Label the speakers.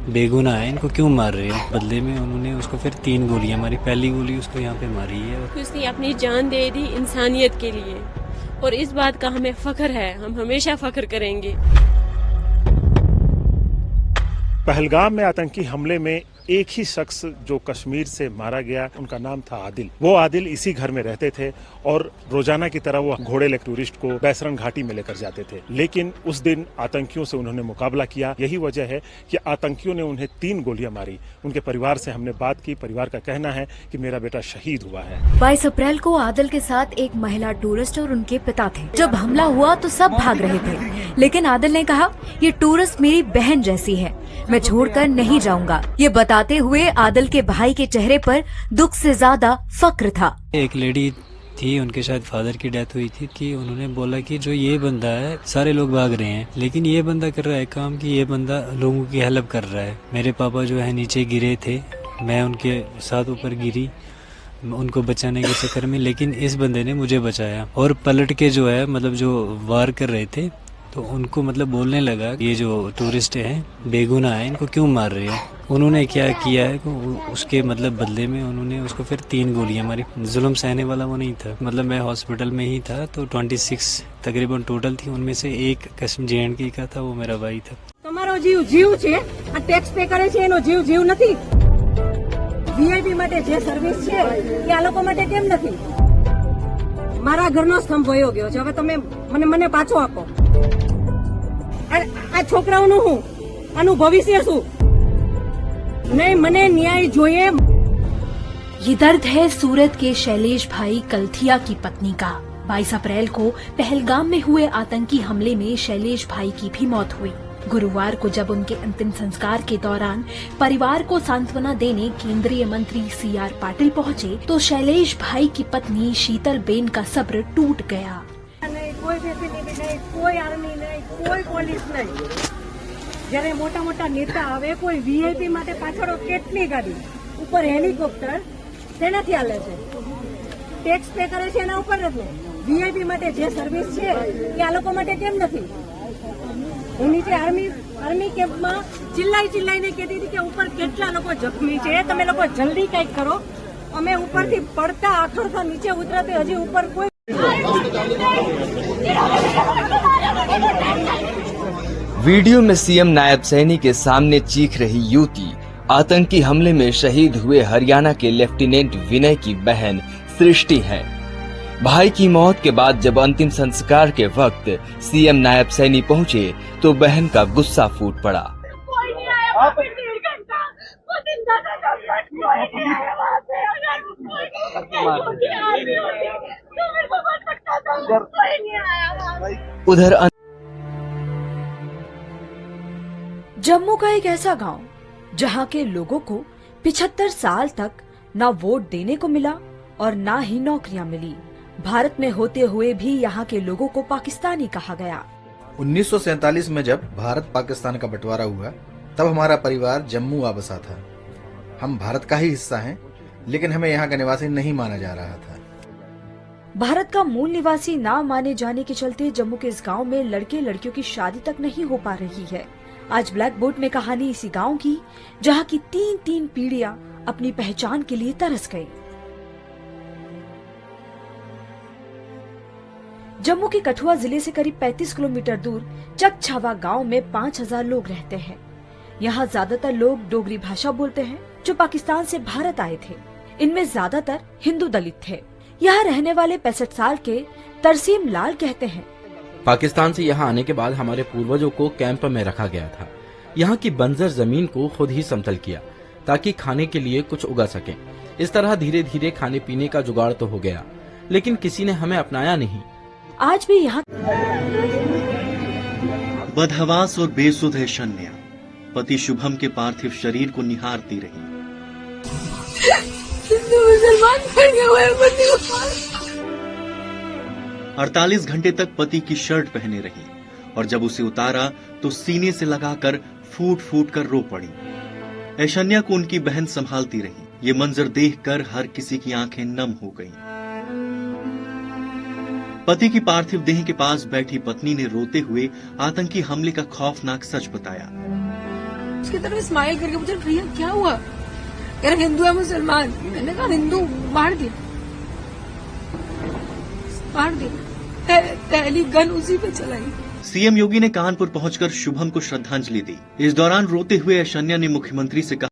Speaker 1: बेगुनाह है, इनको क्यों मार रहे हो। बदले में उन्होंने उसको फिर 3 गोलियां मारी, पहली गोली उसको यहाँ पे मारी है।
Speaker 2: उसने अपनी जान दे दी इंसानियत के लिए, और इस बात का हमें फख्र है, हम हमेशा फख्र करेंगे।
Speaker 3: पहलगाम में आतंकी हमले में एक ही शख्स जो कश्मीर से मारा गया, उनका नाम था आदिल। वो आदिल इसी घर में रहते थे और रोजाना की तरह वो घोड़े लेकर टूरिस्ट को बैसरन घाटी में लेकर जाते थे। लेकिन उस दिन आतंकियों से उन्होंने मुकाबला किया। यही वजह है कि आतंकियों ने उन्हें 3 गोलियां मारी। उनके परिवार से हमने बात की। परिवार का कहना है कि मेरा बेटा शहीद हुआ है।
Speaker 4: 22 अप्रैल को आदिल के साथ एक महिला टूरिस्ट और उनके पिता थे। जब हमला हुआ तो सब भाग रहे थे, लेकिन आदिल ने कहा, ये टूरिस्ट मेरी बहन जैसी है, मैं छोड़कर नहीं जाऊंगा। ये बताते हुए आदिल के भाई के चेहरे पर दुख से ज्यादा फक्र था।
Speaker 1: एक लेडी थी, उनके शायद फादर की डेथ हुई थी, कि उन्होंने बोला कि जो ये बंदा है, सारे लोग भाग रहे हैं लेकिन ये बंदा कर रहा है काम कि ये बंदा लोगों की हेल्प कर रहा है। मेरे पापा जो है नीचे गिरे थे, मैं उनके साथ ऊपर गिरी उनको बचाने के चक्कर में, लेकिन इस बंदे ने मुझे बचाया और पलट के जो है मतलब जो वार कर रहे थे तो उनको मतलब बोलने लगा, ये जो टूरिस्ट हैं बेगुनाह है, इनको क्यों मार रहे हो। उन्होंने क्या किया है कि उसके मतलब बदले में उन्होंने उसको फिर 3 गोलियां मारी। जुल्म सहने वाला वो नहीं था। मतलब मैं हॉस्पिटल में ही था तो 26 तकरीबन टोटल थी, उनमें से एक कश्मीर JNK का था, वो मेरा भाई था।
Speaker 5: તમારો જીવ જીવ છે, આ ટેક્સ પે કરે છે એનો જીવ જીવ નથી। VIP માટે જે સર્વિસ છે એ આ લોકો માટે કેમ નથી? મારા ઘરનો સ્તંભ વયો ગયો છે, હવે તમે મને પાછો આપો। આ છોકરાઓનું હું, આનું ભવિષ્ય શું? नहीं, मने न्याय जोए।
Speaker 4: ये दर्द है सूरत के शैलेश भाई कलथिया की पत्नी का। 22 अप्रैल को पहलगाम में हुए आतंकी हमले में शैलेश भाई की भी मौत हुई। गुरुवार को जब उनके अंतिम संस्कार के दौरान परिवार को सांत्वना देने केंद्रीय मंत्री CR पाटिल पहुंचे तो शैलेश भाई की पत्नी शीतल बेन का सब्र टूट गया।
Speaker 5: नहीं, कोई फैसिलिटी नहीं, कोई आर्मी नहीं, कोई पुलिस नहीं। जયારે મોટા મોટા નેતા આવે, કોઈ VIP માટે પાછળ કેટલી ગાડી, ઉપર હેલિકોપ્ટર, તેનાથી હાલે છે। ટેક્સ પે કરે છે એના ઉપર નથી। VIP માટે જે સર્વિસ છે એ આ લોકો માટે કેમ નથી? હું નીચે આર્મી કેમ્પમાં ચિલ્લાઈને કહેતી હતી કે ઉપર કેટલા લોકો જખમી છે, તમે લોકો જલ્દી કંઈક કરો। અમે ઉપરથી પડતા આખડતા નીચે ઉતરતે હજી ઉપર કોઈ।
Speaker 6: वीडियो में CM नायब सैनी के सामने चीख रही युवती आतंकी हमले में शहीद हुए हरियाणा के लेफ्टिनेंट विनय की बहन सृष्टि है। भाई की मौत के बाद जब अंतिम संस्कार के वक्त CM नायब सैनी पहुंचे तो बहन का गुस्सा फूट पड़ा। उधर
Speaker 4: जम्मू का एक ऐसा गांव जहां के लोगों को 75 साल तक न वोट देने को मिला और न ही नौकरियां मिली। भारत में होते हुए भी यहाँ के लोगों को पाकिस्तानी कहा गया।
Speaker 7: 1947 में जब भारत पाकिस्तान का बंटवारा हुआ तब हमारा परिवार जम्मू आ बसा था। हम भारत का ही हिस्सा हैं, लेकिन हमें यहाँ का निवासी नहीं माना जा रहा था।
Speaker 4: भारत का मूल निवासी न माने जाने के चलते जम्मू के इस गांव में लड़के लड़कियों की शादी तक नहीं हो पा रही है। आज ब्लैक बोर्ड में कहानी इसी गांव की, जहां की 3 पीढ़ियां अपनी पहचान के लिए तरस गई। जम्मू के कठुआ जिले से करीब 35 किलोमीटर दूर चकछावा गांव में 5000 लोग रहते हैं। यहाँ ज्यादातर लोग डोगरी भाषा बोलते हैं, जो पाकिस्तान से भारत आए थे। इनमें ज्यादातर हिंदू दलित थे। यहाँ रहने वाले 65 साल के तरसीम लाल कहते हैं,
Speaker 8: पाकिस्तान से यहाँ आने के बाद हमारे पूर्वजों को कैंप में रखा गया था। यहाँ की बंजर जमीन को खुद ही समतल किया ताकि खाने के लिए कुछ उगा सकें। इस तरह धीरे धीरे खाने पीने का जुगाड़ तो हो गया, लेकिन किसी ने हमें अपनाया नहीं।
Speaker 4: आज भी यहाँ
Speaker 9: बदहवास और बेसुध है शन्या, पति शुभम के पार्थिव शरीर को निहारती रही। 48 घंटे तक पति की शर्ट पहने रही और जब उसे उतारा तो सीने से लगाकर फूट फूट कर रो पड़ी। ऐशन्या को उनकी बहन संभालती रही। ये मंजर देखकर हर किसी की आंखें नम हो गईं। पति की पार्थिव देह के पास बैठी पत्नी ने रोते हुए आतंकी हमले का खौफनाक सच बताया।
Speaker 10: उसकी तरफ स्माइल करके पूछा भैया क्या हुआ, कह रहे हिंदू है मुसलमान। मैंने कहा हिंदू, मार दिया, मार दिया, पहली गन उसी पे चलाई।
Speaker 9: सीएम योगी ने कानपुर पहुंचकर शुभम को श्रद्धांजलि दी। इस दौरान रोते हुए ऐशन्या ने मुख्यमंत्री से कहा